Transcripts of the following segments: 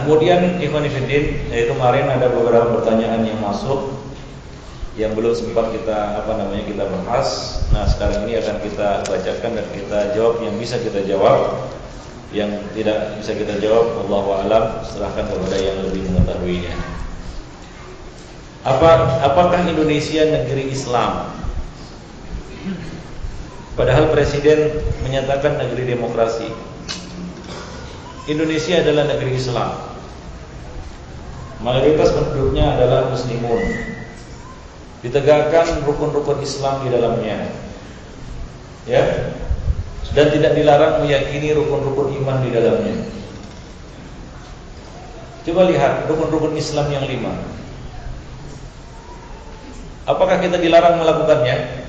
kemudian Ikhwan Fillah, kemarin ada beberapa pertanyaan yang masuk yang belum sempat kita kita bahas. Nah, sekarang ini akan kita bacakan dan kita jawab yang bisa kita jawab. Yang tidak bisa kita jawab, Allahu a'lam, serahkan kepada yang lebih mengetahuinya. Apakah Indonesia negeri Islam? Padahal Presiden menyatakan negeri demokrasi. Indonesia adalah negeri Islam. Mayoritas penduduknya adalah muslimun. Ditegakkan rukun-rukun Islam di dalamnya. Ya. Dan tidak dilarang meyakini rukun-rukun iman di dalamnya. Coba lihat rukun-rukun Islam yang 5. Apakah kita dilarang melakukannya?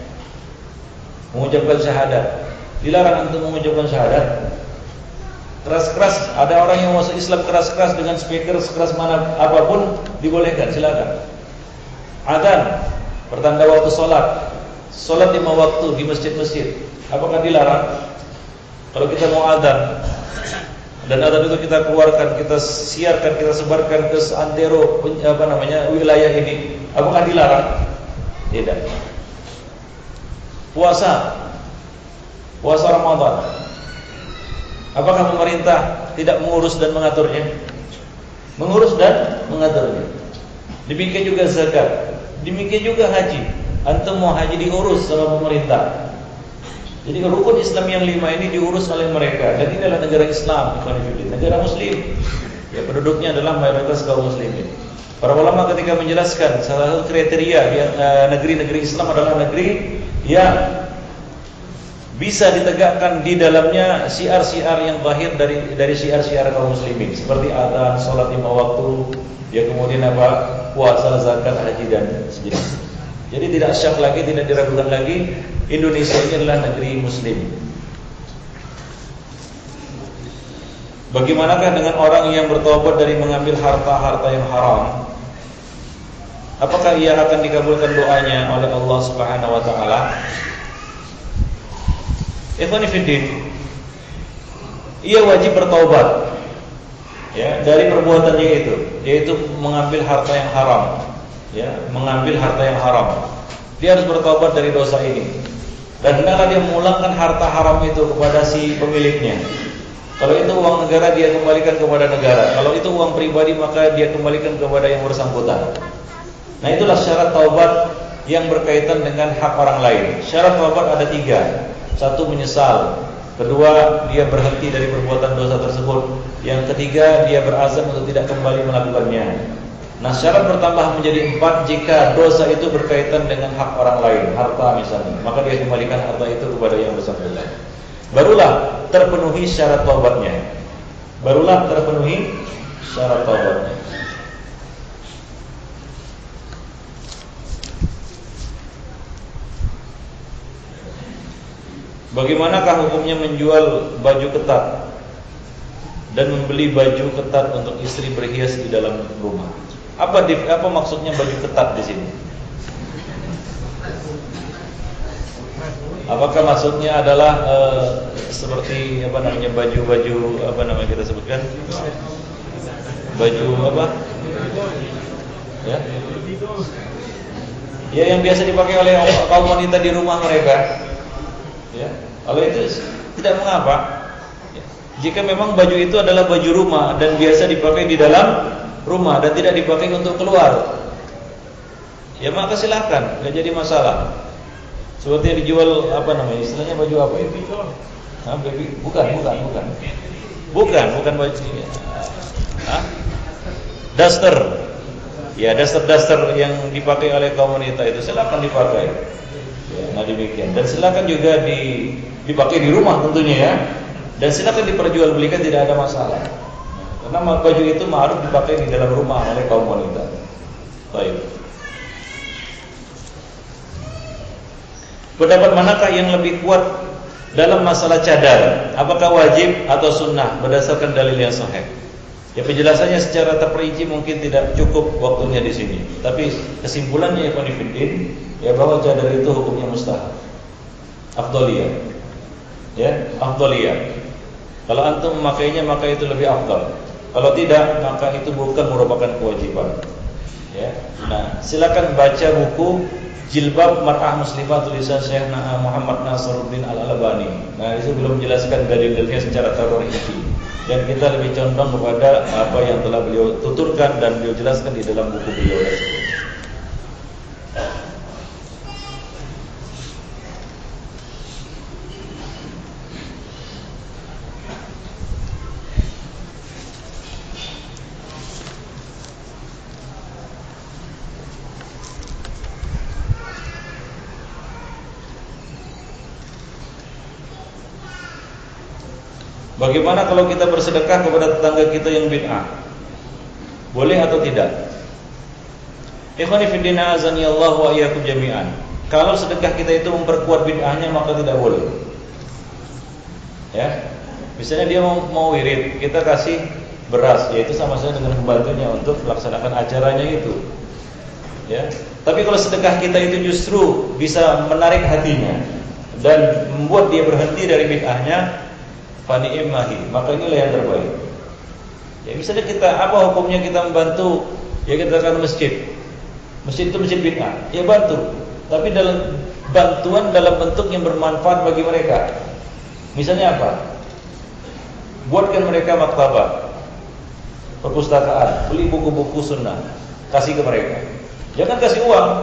Mengucapkan syahadat. Dilarang untuk mengucapkan syahadat. Keras-keras, ada orang yang masuk Islam keras-keras dengan speaker sekeras mana apapun dibolehkan, silakan. Adzan, pertanda waktu sholat 5 waktu di masjid-masjid. Apakah dilarang? Kalau kita mau adzan dan adzan itu kita keluarkan, kita siarkan, kita sebarkan ke seantero wilayah ini, apakah dilarang? Tidak. Puasa Ramadan, apakah pemerintah tidak mengurus dan mengaturnya? Mengurus dan mengaturnya. Demikian juga zakat, demikian juga haji. Antum mau haji diurus sama pemerintah. Jadi rukun Islam yang 5 ini diurus oleh mereka. Dan ini adalah negara Islam, negara Muslim. Ya, penduduknya adalah mayoritas kaum muslimin. Para ulama ketika menjelaskan salah satu kriteria negeri-negeri Islam adalah negeri yang bisa ditegakkan di dalamnya syiar-syiar yang zahir dari syiar-syiar kaum muslimin, seperti adzan, salat 5 waktu, ya kemudian puasa, zakat, haji dan sejenis. Jadi tidak syak lagi, tidak diragukan lagi, Indonesia ini adalah negeri muslim. Bagaimanakah dengan orang yang bertobat dari mengambil harta-harta yang haram? Apakah ia akan dikabulkan doanya oleh Allah Subhanahu wa taala? Ikhwan fillah, ia wajib bertaubat ya dari perbuatannya itu, yaitu mengambil harta yang haram. Ya, mengambil harta yang haram. Dia harus bertobat dari dosa ini. Dan hendaklah dia memulangkan harta haram itu kepada si pemiliknya. Kalau itu uang negara, dia kembalikan kepada negara. Kalau itu uang pribadi, maka dia kembalikan kepada yang bersangkutan. Nah, itulah syarat taubat yang berkaitan dengan hak orang lain. Syarat taubat ada 3. 1, menyesal. Kedua, dia berhenti dari perbuatan dosa tersebut. Yang ketiga, dia berazam untuk tidak kembali melakukannya. Nah, syarat bertambah menjadi 4 jika dosa itu berkaitan dengan hak orang lain, harta misalnya, maka dia kembalikan harta itu kepada yang bersangkutan. Barulah terpenuhi syarat taubatnya. Bagaimanakah hukumnya menjual baju ketat dan membeli baju ketat untuk istri berhias di dalam rumah? Apa maksudnya baju ketat di sini? Apakah maksudnya adalah seperti baju-baju kita sebutkan? Baju apa? Ya. Ya, yang biasa dipakai oleh kaum wanita di rumah mereka. Ya, kalau itu tidak mengapa. Jika memang baju itu adalah baju rumah dan biasa dipakai di dalam rumah dan tidak dipakai untuk keluar, ya maka silakan, nggak jadi masalah. Seperti yang dijual istilahnya baju apa itu? Baby, bukan baju. Duster. Ya, duster yang dipakai oleh kaum wanita itu silakan dipakai. Ya, nah demikian. Dan silakan juga dipakai di rumah tentunya ya. Dan silakan diperjualbelikan, tidak ada masalah. Karena baju itu ma'ruf dipakai di dalam rumah oleh kaum wanita. Baik. Pendapat manakah yang lebih kuat dalam masalah cadar? Apakah wajib atau sunnah berdasarkan dalil yang sahih? Ya, penjelasannya secara terperinci mungkin tidak cukup waktunya di sini. Tapi kesimpulannya Ikhwan Fillah, ya bahwa cadar itu hukumnya mustahab. Afdaliyah. Ya, afdaliyah. Kalau antum memakainya maka itu lebih afdal. Kalau tidak, maka itu bukan merupakan kewajiban. Ya. Nah, silakan baca buku Jilbab Mar'ah Muslimah tulisan Syekh Muhammad Nasruddin Al-Albani. Nah, itu belum menjelaskan dalil-dalilnya secara terperinci. Dan kita lebih condong kepada apa yang telah beliau tuturkan dan beliau jelaskan di dalam buku beliau tersebut. Bagaimana kalau kita bersedekah kepada tetangga kita yang bid'ah? Boleh atau tidak? Ikhwani fi din azani Allah wa iyyakum jami'an. Kalau sedekah kita itu memperkuat bid'ahnya maka tidak boleh. Ya. Misalnya dia mau wirid, kita kasih beras, yaitu sama saja dengan membantunya untuk melaksanakan acaranya itu. Ya. Tapi kalau sedekah kita itu justru bisa menarik hatinya dan membuat dia berhenti dari bid'ahnya, fani'imahi, maka inilah yang terbaik. Ya, misalnya kita apa hukumnya kita membantu, ya kita akan masjid. Masjid itu masjid bid'ah, ya bantu. Tapi dalam bantuan dalam bentuk yang bermanfaat bagi mereka. Misalnya apa? Buatkan mereka maktabah, perpustakaan, beli buku-buku sunnah, kasih ke mereka. Jangan kasih uang.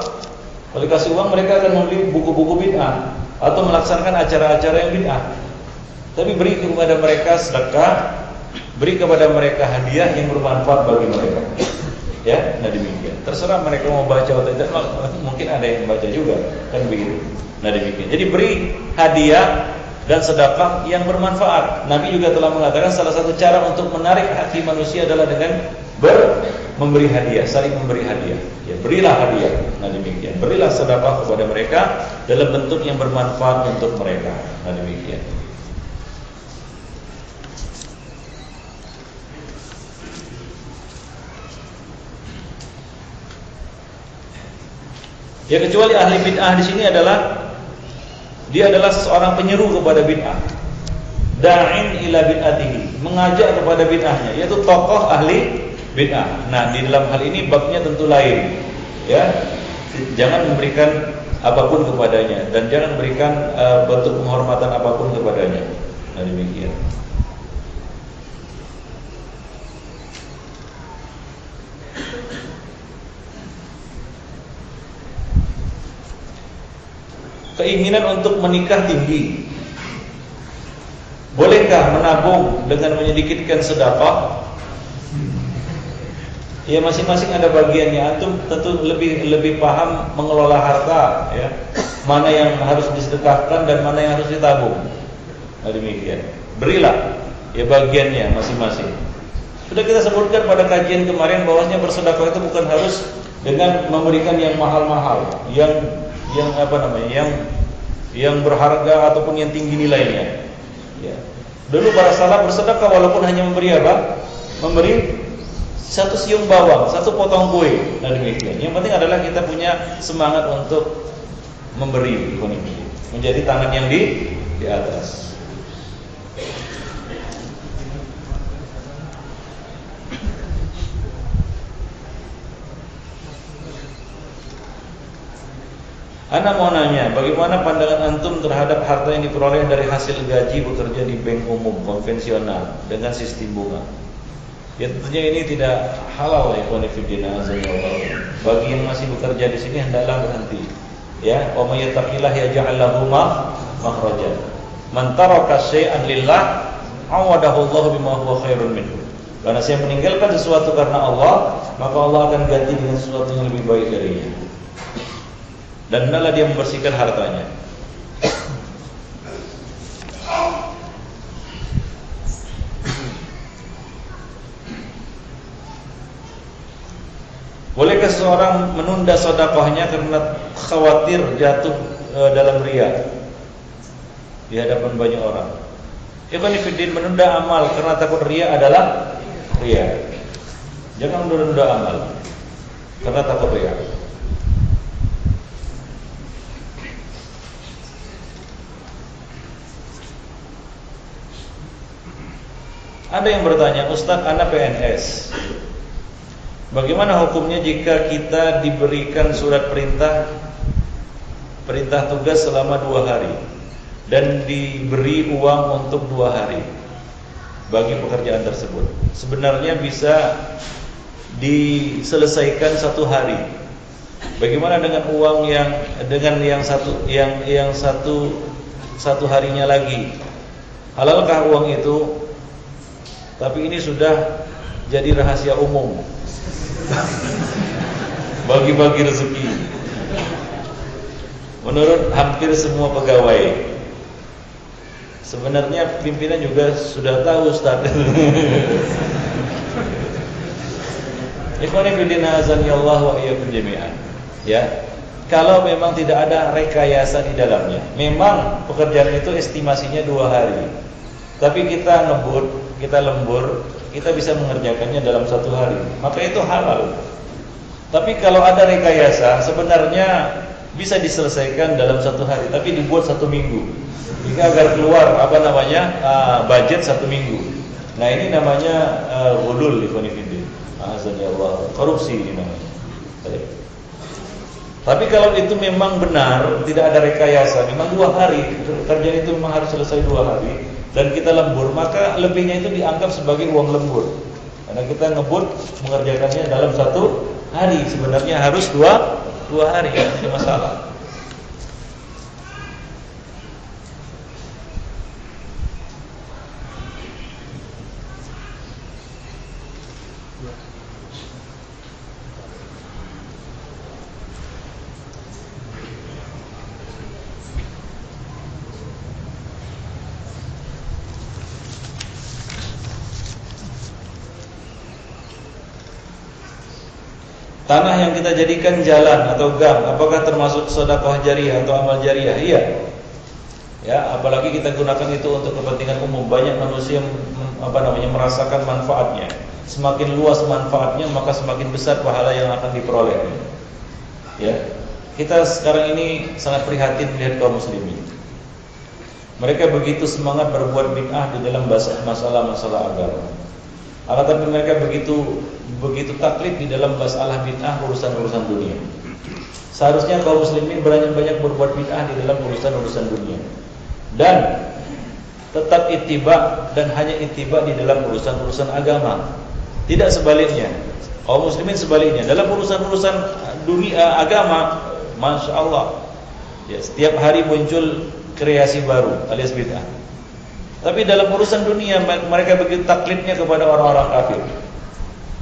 Kalau kasih uang mereka akan membeli buku-buku bid'ah atau melaksanakan acara-acara yang bid'ah. Tapi beri kepada mereka sedekah, beri kepada mereka hadiah yang bermanfaat bagi mereka. Ya, nah demikian. Terserah mereka mau baca atau tidak, mungkin ada yang baca juga, kan begitu. Nah demikian. Jadi beri hadiah dan sedekah yang bermanfaat. Nabi juga telah mengatakan salah satu cara untuk menarik hati manusia adalah dengan memberi hadiah, saling memberi hadiah. Ya, berilah hadiah. Nah demikian. Berilah sedekah kepada mereka dalam bentuk yang bermanfaat untuk mereka. Nah demikian. Ya, kecuali ahli bid'ah di sini adalah dia adalah seorang penyeru kepada bid'ah, da'in ila bid'atihi, mengajak kepada bid'ahnya, yaitu tokoh ahli bid'ah. Nah, di dalam hal ini babnya tentu lain. Ya, jangan memberikan apapun kepadanya dan jangan berikan bentuk penghormatan apapun kepadanya. Nah, demikian. Keinginan untuk menikah tinggi. Bolehkah menabung dengan menyedikitkan sedekah? Ya, masing-masing ada bagiannya. Antum tentu lebih paham mengelola harta, ya. Mana yang harus disedekahkan dan mana yang harus ditabung. Nah, demikian. Berilah ya bagiannya masing-masing. Sudah kita sebutkan pada kajian kemarin bahwasanya bersedekah itu bukan harus dengan memberikan yang mahal-mahal, yang yang berharga ataupun yang tinggi nilainya. Ya. Dulu para salaf bersedekah walaupun hanya memberi apa? Memberi satu siung bawang, satu potong kue. Nah demikian. Yang penting adalah kita punya semangat untuk memberi, menjadi tangan yang di atas. Ana mau nanya, bagaimana pandangan antum terhadap harta yang diperoleh dari hasil gaji bekerja di bank umum konvensional dengan sistem bunga? Ya tentunya ini tidak halal ya ikhwan fillah azza. Bagi yang masih bekerja di sini hendaklah berhenti. Ya, wa may yattaqillah yaj'al lahu makhraja. Man taraka syai'an lillah awadahu Allah bima huwa khairun minhu. Karena saya meninggalkan sesuatu karena Allah, maka Allah akan ganti dengan sesuatu yang lebih baik darinya. Dan hendaklah dia membersihkan hartanya. Bolehkah seseorang menunda sedekahnya karena khawatir jatuh dalam riya di hadapan banyak orang? Ikhwan fillah, menunda amal karena takut riya adalah riya. Jangan menunda amal karena takut riya. Ada yang bertanya, Ustaz, Anda PNS. Bagaimana hukumnya jika kita diberikan surat perintah tugas selama 2 hari dan diberi uang untuk 2 hari bagi pekerjaan tersebut? Sebenarnya bisa diselesaikan 1 hari. Bagaimana dengan uang yang satu harinya lagi? Halalkah uang itu? Tapi ini sudah jadi rahasia umum. Bagi-bagi rezeki menurut hampir semua pegawai. Sebenarnya pimpinan juga sudah tahu, Ustaz. Ikhwani fillah azanillahu wa iyyakum jami'an. Ya. Kalau memang tidak ada rekayasa di dalamnya, memang pekerjaan itu estimasinya 2 hari. Tapi kita lembur, kita bisa mengerjakannya dalam 1 hari, maka itu halal. Tapi kalau ada rekayasa, sebenarnya bisa diselesaikan dalam 1 hari, tapi dibuat 1 minggu, jika agar keluar budget 1 minggu. Nah ini namanya ghulul ikhwanifidin, azanillah, korupsi ini namanya. Tapi kalau itu memang benar, tidak ada rekayasa, memang 2 hari, kerjaan itu memang harus selesai 2 hari, dan kita lembur, maka lebihnya itu dianggap sebagai uang lembur. Karena kita ngebut mengerjakannya dalam 1 hari, sebenarnya harus 2 hari, ya, tidak masalah. Tanah yang kita jadikan jalan atau gang, apakah termasuk sedekah jariyah atau amal jariyah? Iya. Ya, apalagi kita gunakan itu untuk kepentingan umum. Banyak manusia merasakan manfaatnya. Semakin luas manfaatnya, maka semakin besar pahala yang akan diperoleh. Ya. Kita sekarang ini sangat prihatin melihat kaum muslimin. Mereka begitu semangat berbuat bid'ah di dalam masalah-masalah agama. Tapi mereka begitu taklid di dalam masalah bid'ah urusan-urusan dunia. Seharusnya kaum muslimin banyak berbuat bid'ah di dalam urusan-urusan dunia, dan tetap ittiba dan hanya ittiba di dalam urusan-urusan agama. Tidak sebaliknya. Kaum muslimin sebaliknya dalam urusan-urusan dunia agama, masya Allah, ya, setiap hari muncul kreasi baru alias bid'ah. Tapi dalam urusan dunia mereka begitu taklidnya kepada orang-orang kafir,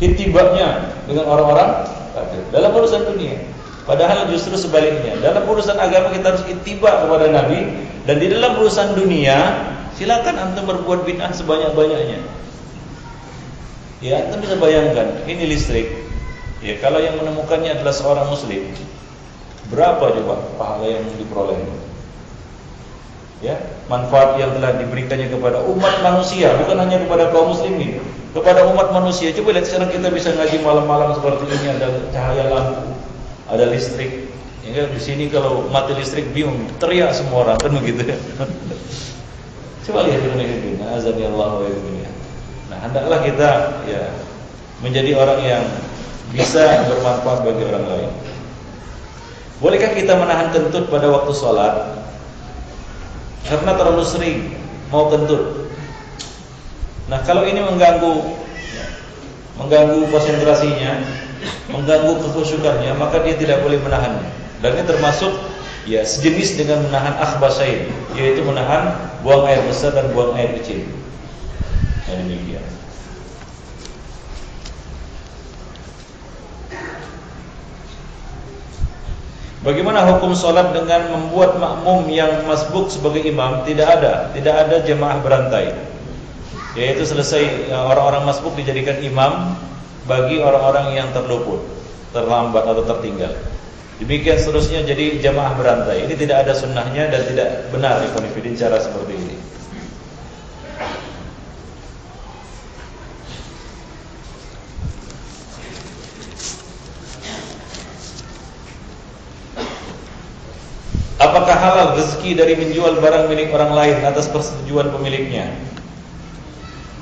ittibanya dengan orang-orang kafir dalam urusan dunia. Padahal justru sebaliknya, dalam urusan agama kita harus ittiba kepada Nabi, dan di dalam urusan dunia silakan antum berbuat bid'ah sebanyak-banyaknya. Ya, antum bisa bayangkan, ini listrik. Ya, kalau yang menemukannya adalah seorang muslim, berapa coba pahala yang diperoleh? Ya, manfaat yang telah diberikannya kepada umat manusia, bukan hanya kepada kaum muslimin, kepada umat manusia. Coba lihat sekarang kita bisa ngaji malam-malam seperti ini, ada cahaya lampu, ada listrik. Ya, di sini kalau mati listrik bingung, teriak semua orang, kan begitu ya. Coba lihat ini, azanillahu wa iyyakum. Nah, hendaklah kita ya menjadi orang yang bisa bermanfaat bagi orang lain. Bolehkah kita menahan kentut pada waktu sholat? Karena terlalu sering mau kentut. Nah, kalau ini mengganggu konsentrasinya, mengganggu kekhusyukannya, maka dia tidak boleh menahannya. Dan ini termasuk ya sejenis dengan menahan akhbasain, yaitu menahan buang air besar dan buang air kecil. Nah, demikian. Bagaimana hukum sholat dengan membuat makmum yang masbuk sebagai imam? Tidak ada jemaah berantai. Yaitu selesai orang-orang masbuk dijadikan imam bagi orang-orang yang terluput, terlambat atau tertinggal. Demikian seterusnya, jadi jemaah berantai. Ini tidak ada sunnahnya dan tidak benar ikhwanifidin cara seperti ini. Apakah halal rezeki dari menjual barang milik orang lain atas persetujuan pemiliknya?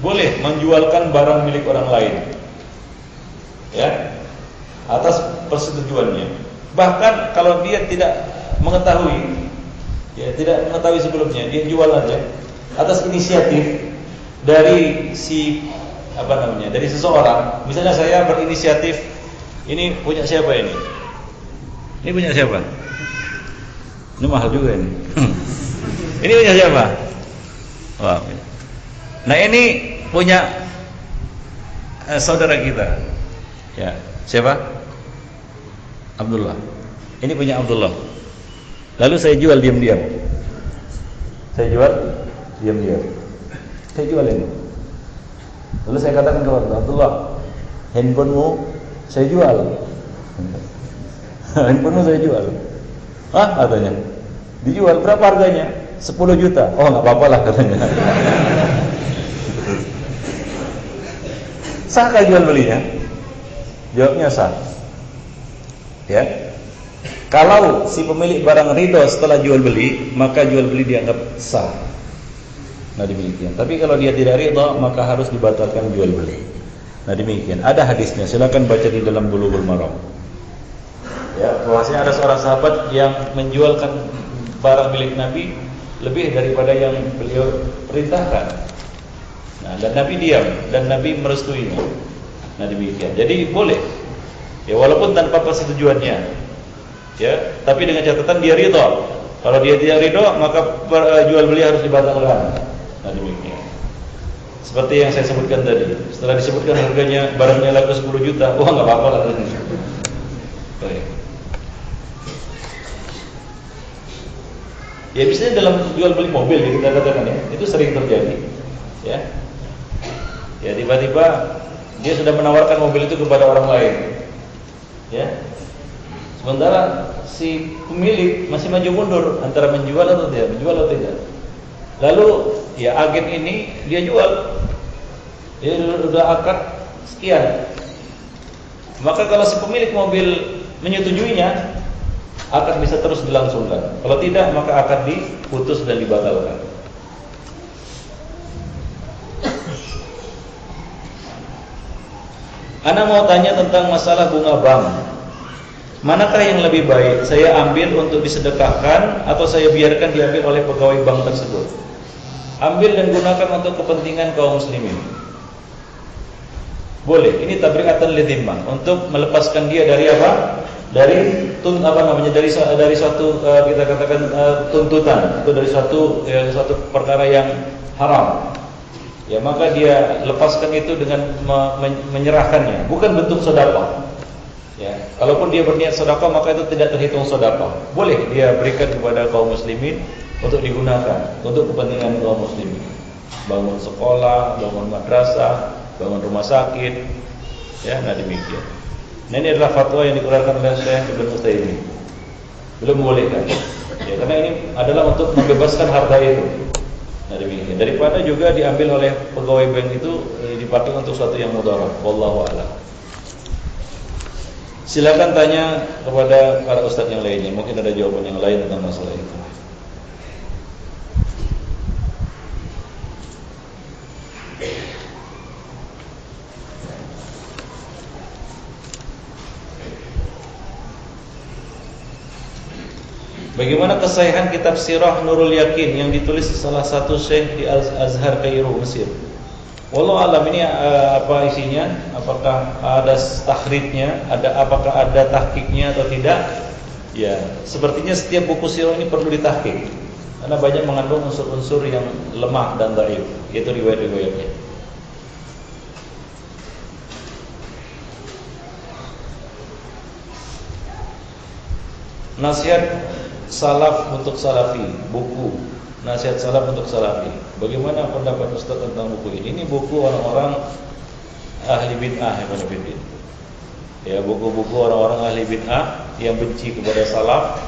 boleh menjualkan barang milik orang lain, ya, atas persetujuannya. Bahkan kalau dia tidak mengetahui, ya, tidak mengetahui sebelumnya, dia jual aja atas inisiatif dari si dari seseorang. Misalnya saya berinisiatif, ini punya siapa ini? Ini punya siapa? Ini mahal juga ini. Ini punya siapa? Wah. Nah, ini punya saudara kita. Ya, siapa? Abdullah. Ini punya Abdullah. Lalu saya jual diam-diam. Saya jual diam-diam. Saya jual ini. Lalu saya katakan kepada Abdullah, handphonemu saya jual. Handphonemu saya jual. Ah, katanya. Dijual, berapa harganya? 10 juta. Oh, enggak apa-apa lah katanya. Sahkah jual belinya? Jawabnya sah. Ya. Kalau si pemilik barang ridho setelah jual beli, maka jual beli dianggap sah. Nah, demikian. Tapi kalau dia tidak ridho, maka harus dibatalkan jual beli. Nah, demikian. Ada hadisnya, silakan baca di dalam Bulughul Maram. Ya, bahwasanya ada seorang sahabat yang menjualkan barang milik Nabi lebih daripada yang beliau perintahkan. Nah, dan Nabi diam dan Nabi merestuinya. Nah, demikian. Jadi boleh. Ya, walaupun tanpa persetujuannya. Ya, tapi dengan catatan dia ridho. Kalau dia tidak ridho, maka jual beli harus dibatalkan. Nah, demikian. Seperti yang saya sebutkan tadi. Setelah disebutkan harganya barangnya laku 10 juta, wah enggak apa-apa lah. Baik. Ya, biasanya dalam jual beli mobil ya, kita katakan ya, itu sering terjadi. Ya. Ya, tiba-tiba dia sudah menawarkan mobil itu kepada orang lain. Ya. Sementara si pemilik masih maju mundur antara menjual atau tidak. Lalu ya agen ini dia jual. Dia sudah akad sekian. Maka kalau si pemilik mobil menyetujuinya, akad bisa terus dilangsungkan. Kalau tidak, maka akad diputus dan dibatalkan. Ana mau tanya tentang masalah bunga bank. Manakah yang lebih baik? Saya ambil untuk disedekahkan atau saya biarkan diambil oleh pegawai bank tersebut? Ambil dan gunakan untuk kepentingan kaum muslimin. Boleh. Ini tabri'atan lidhimmah, untuk melepaskan dia dari apa? Dari dari suatu kita katakan tuntutan, atau dari suatu perkara yang haram. Ya, maka dia lepaskan itu dengan menyerahkannya, bukan bentuk sedekah. Ya, kalaupun dia berniat sedekah, maka itu tidak terhitung sedekah. Boleh dia berikan kepada kaum muslimin untuk digunakan untuk kepentingan kaum muslimin. Bangun sekolah, bangun madrasah, bangun rumah sakit. Ya, nah demikian. Nah, ini adalah fatwa yang dikeluarkan oleh Syekh Ibnu Utsaimin. Belum membolehkan. Ya, karena ini adalah untuk membebaskan harta itu. Nah, demikian. Daripada juga diambil oleh pegawai bank itu dipakai untuk sesuatu yang mudarat. Wallahu a'lam. Silakan tanya kepada para ustaz yang lainnya. Mungkin ada jawaban yang lain tentang masalah itu. Bagaimana kesahihan kitab Sirah Nurul Yakin yang ditulis salah satu syekh di Al-Azhar Kairo, Mesir? Wallahu alam, ini apa isinya? Apakah ada tahridnya? Apakah ada tahqiqnya atau tidak? Ya, sepertinya setiap buku sirah ini perlu ditahqiq karena banyak mengandung unsur-unsur yang lemah dan dhaif, yaitu riwayat-riwayatnya. Nasihat salaf untuk salafi, buku nasihat salaf untuk salafi. Bagaimana pendapat Ustaz tentang buku ini? Ini buku orang-orang ahli bid'ah, ya, buku-buku orang-orang ahli bid'ah yang benci kepada salaf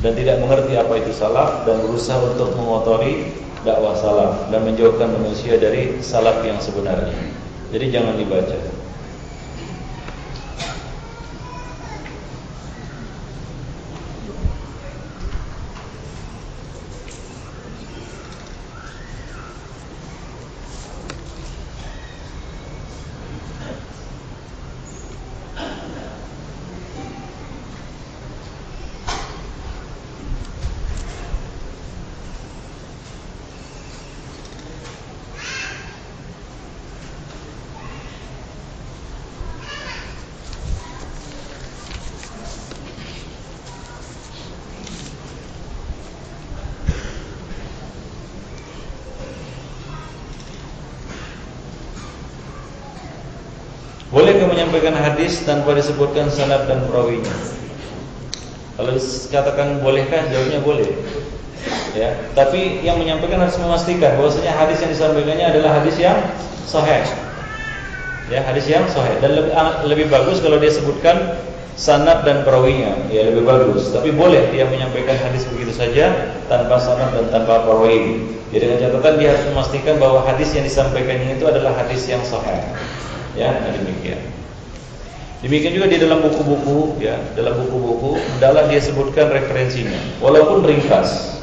dan tidak mengerti apa itu salaf dan berusaha untuk mengotori dakwah salaf dan menjauhkan manusia dari salaf yang sebenarnya. Jadi jangan dibaca. Bolehkah menyampaikan hadis tanpa disebutkan sanad dan perawinya? Kalau dikatakan bolehkah, jawabnya boleh. Ya, tapi yang menyampaikan harus memastikan bahwasanya hadis yang disampaikannya adalah hadis yang sahih. Ya, hadis yang sahih, dan lebih bagus kalau dia sebutkan sanad dan perawinya, ya lebih bagus. Tapi boleh dia menyampaikan hadis begitu saja tanpa sanad dan tanpa perawi. Ya, dengan catatan dia harus memastikan bahwa hadis yang disampaikannya itu adalah hadis yang sahih. Ya, demikian. Demikian juga di dalam buku-buku, ya, dalam buku-buku hendaklah dia sebutkan referensinya, walaupun ringkas.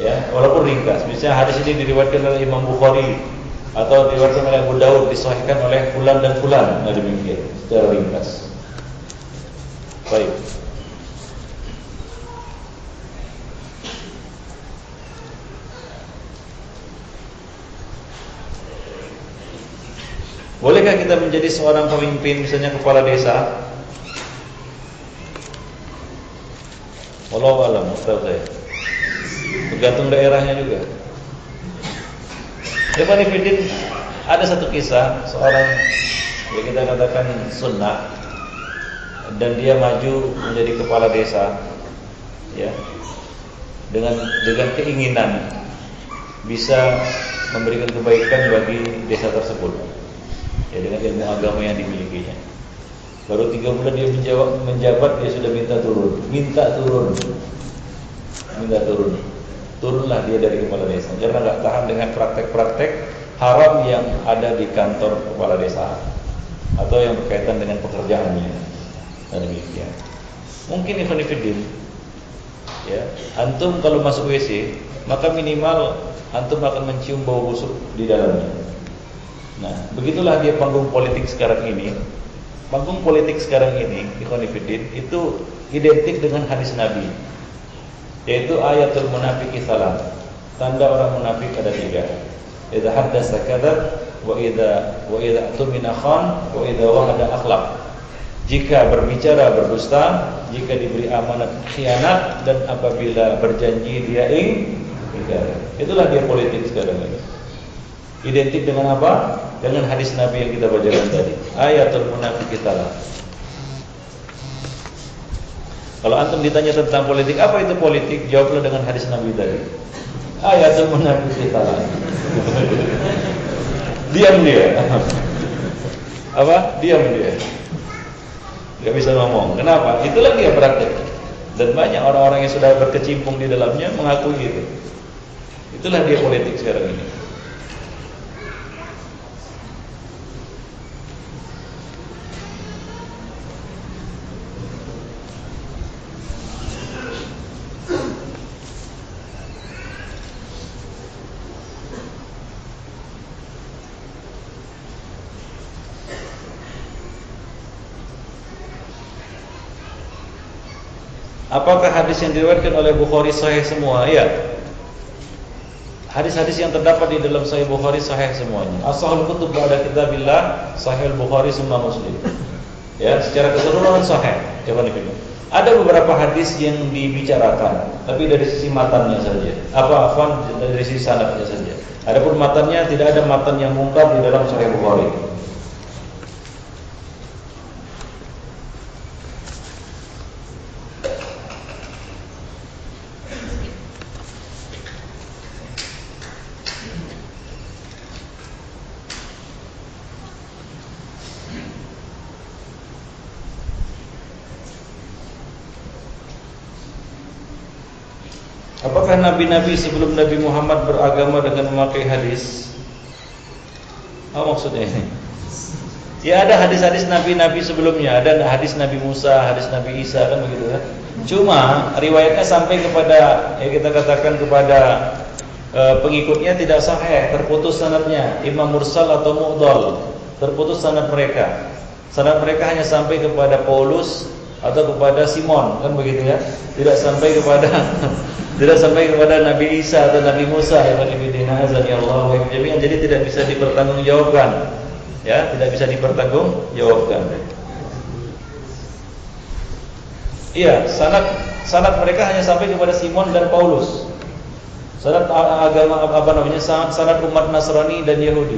Ya, walaupun ringkas. Misalnya hadis ini diriwayatkan oleh Imam Bukhari atau diriwayatkan oleh Abu Daud, disahihkan oleh fulan dan fulan. Nah, demikian secara ringkas. Baik. Bolehkah kita menjadi seorang pemimpin, misalnya kepala desa? Wallahu a'lam, tahu saya. Tergantung daerahnya juga. Ikhwan fillah, ada satu kisah seorang yang kita katakan sunnah, dan dia maju menjadi kepala desa, ya, dengan keinginan bisa memberikan kebaikan bagi desa tersebut, ya, dengan ilmu agama yang dimilikinya. Baru 3 bulan dia menjabat, dia sudah minta turun. Turunlah dia dari kepala desa karena nggak tahan dengan praktek-praktek haram yang ada di kantor kepala desa atau yang berkaitan dengan pekerjaannya. Dan demikian. Mungkin Ikhwan Fillah, ya, antum kalau masuk WC, maka minimal antum akan mencium bau busuk di dalamnya. Nah, begitulah dia panggung politik sekarang ini. Panggung politik sekarang ini, Ikhwan Fillah, itu identik dengan hadis Nabi, yaitu ayatul munafiqi salam. Tanda orang munafik ada 3. Idza haddatsa kadzab wa idza tumina khan wa idza wa'ada akhlaq. Jika berbicara berdusta, jika diberi amanat khianat, dan apabila berjanji dia ingkar. Itulah dia politik sekarang ini. Identik dengan apa? Dengan hadis Nabi yang kita bacakan tadi, ayatul munafiqi salam. Kalau antum ditanya tentang politik, apa itu politik? Jawablah dengan hadis Nabi tadi, ayatul munafiqi salam. Diam dia. Apa? Diam dia. Gak bisa ngomong. Kenapa? Itulah dia praktek. Dan banyak orang-orang yang sudah berkecimpung di dalamnya mengakui itu. Itulah dia politik sekarang ini. Apakah hadis yang diriwayatkan oleh Bukhari sahih semua? Iya. Hadis-hadis yang terdapat di dalam Sahih Bukhari sahih semuanya. As-sahihul kutub ba'da kitabillah, Sahih Bukhari summa Muslim. Ya, secara keseluruhan sahih. Ada beberapa hadis yang dibicarakan, tapi dari sisi matannya saja. Dari sisi sanadnya saja. Adapun matannya, tidak ada matan yang mungkar di dalam Sahih Bukhari. Apakah nabi-nabi sebelum Nabi Muhammad beragama dengan memakai hadis? Apa maksudnya ini? Ya, ada hadis-hadis nabi-nabi sebelumnya, ada hadis Nabi Musa, hadis Nabi Isa, kan begitu kan? Cuma riwayatnya sampai kepada, ya kita katakan kepada pengikutnya tidak sahih, terputus sanadnya, imam mursal atau mu'dhal, terputus sanad mereka. Sanad mereka hanya sampai kepada Paulus atau kepada Simon, kan begitu ya? Tidak sampai kepada Nabi Isa atau Nabi Musa, jadi tidak bisa dipertanggungjawabkan. Ya, tidak bisa dipertanggungjawabkan. Iya, sanad mereka hanya sampai kepada Simon dan Paulus. Sanad agama sanad umat Nasrani dan Yahudi.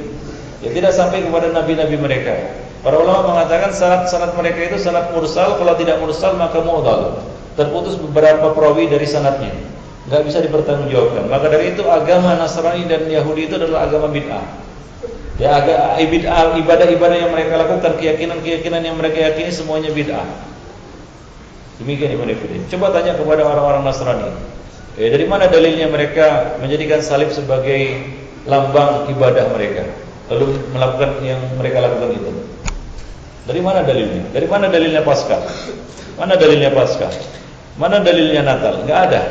Ya, tidak sampai kepada nabi-nabi mereka. Para ulama mengatakan sanad mereka itu sanad mursal, kalau tidak mursal maka mu'dhal. Terputus beberapa perawi dari sanadnya. Enggak bisa dipertanggungjawabkan. Maka dari itu agama Nasrani dan Yahudi itu adalah agama bid'ah. Ya, bid'ah, ibadah-ibadah yang mereka lakukan, keyakinan-keyakinan yang mereka yakini semuanya bid'ah. Demikian Ibnu Fiddin. Coba tanya kepada orang-orang Nasrani. Dari mana dalilnya mereka menjadikan salib sebagai lambang ibadah mereka, lalu melakukan yang mereka lakukan itu? Dari mana dalilnya? Dari mana dalilnya Paskah? Mana dalilnya Paskah? Mana dalilnya Natal? Enggak ada.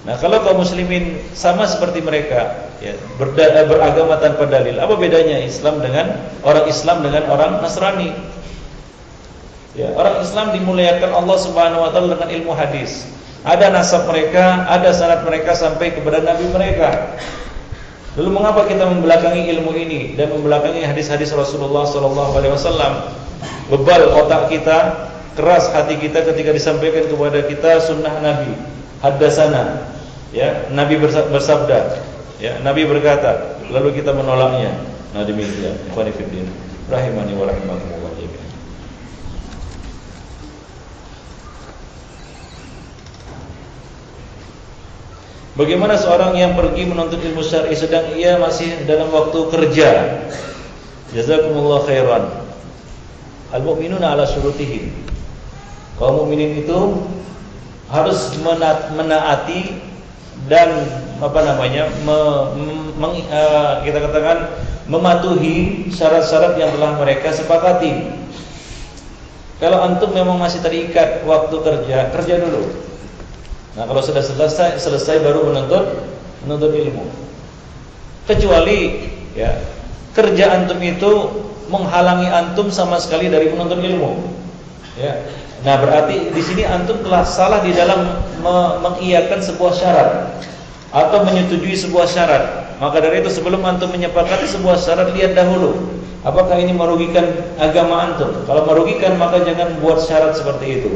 Nah, kalau kaum muslimin sama seperti mereka, ya, beragama tanpa dalil, apa bedanya orang Islam dengan orang Nasrani? Ya, orang Islam dimuliakan Allah Subhanahu wa taala dengan ilmu hadis. Ada nasab mereka, ada sanad mereka sampai kepada nabi mereka. Lalu mengapa kita membelakangi ilmu ini dan membelakangi hadis-hadis Rasulullah sallallahu alaihi wasallam? Bebal otak kita, keras hati kita ketika disampaikan kepada kita sunnah Nabi. Haddasana, ya, Nabi bersabda, ya, Nabi berkata, lalu kita menolaknya. Nah, demikian, ikhwan fillah, rahimani wa rahimakumullah. Bagaimana seorang yang pergi menuntut ilmu syar'i sedang ia masih dalam waktu kerja? Jazakumullah khairan. Al-mu'minuna ala syurutihim. Kaum mukminin itu harus menaati dan kita katakan mematuhi syarat-syarat yang telah mereka sepakati. Kalau antum memang masih terikat waktu kerja dulu. Nah, kalau sudah selesai baru menuntut ilmu. Kecuali ya, kerja antum itu menghalangi antum sama sekali dari menuntut ilmu. Ya. Nah, berarti di sini antum telah salah di dalam mengiyakan sebuah syarat atau menyetujui sebuah syarat. Maka dari itu sebelum antum menyepakati sebuah syarat, lihat dahulu apakah ini merugikan agama antum. Kalau merugikan maka jangan buat syarat seperti itu.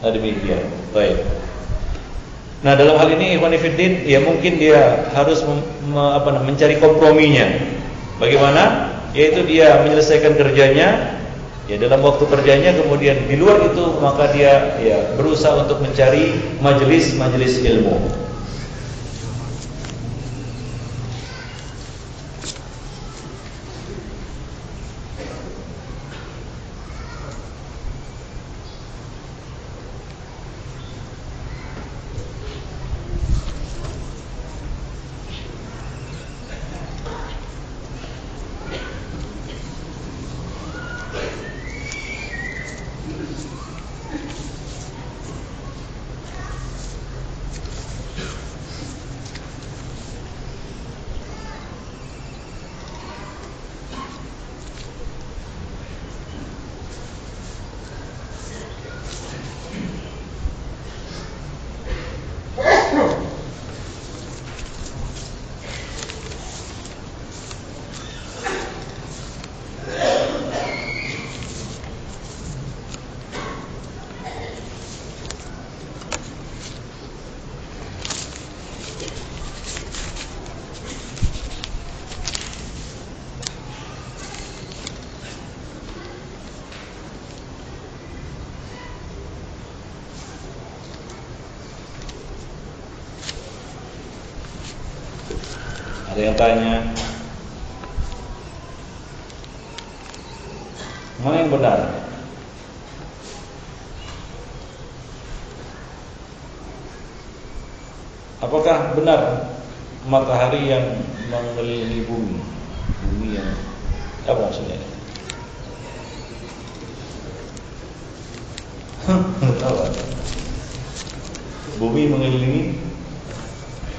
Nah, demikian. Baik. Nah, dalam hal ini ikhwan fillah, ya mungkin dia harus mencari komprominya. Bagaimana? Yaitu dia menyelesaikan kerjanya, ya dalam waktu kerjanya, kemudian di luar itu maka dia ya berusaha untuk mencari majelis ilmu. Ada yang tanya, mana yang benar? Apakah benar matahari yang mengelilingi bumi? Bumi yang apa maksudnya? Apa? Bumi mengelilingi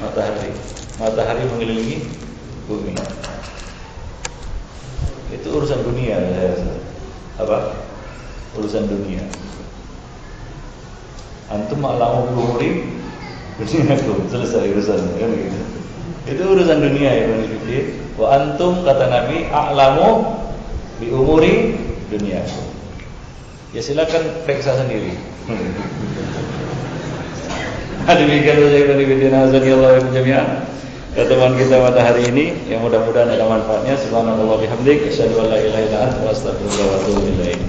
matahari, matahari mengelilingi bumi. Itu urusan dunia, saya rasa. Apa? Urusan dunia. Antum ma'lamu bihuri duniakum, selesai urusannya, kan begitu. Itu urusan dunia ya, Bang Fikri. Wa antum, kata Nabi, a'lamu bi umuri duniakum. Ya silakan periksa sendiri. Demikian saja Ibnu Fiddin azanillahu jami'an. pertemuan kita pada hari ini, yang mudah-mudahan ada manfaatnya. Subhanallah bihamdik, asyhadu an la ilaha illa anta, astaghfiruka wa atubu ilaik.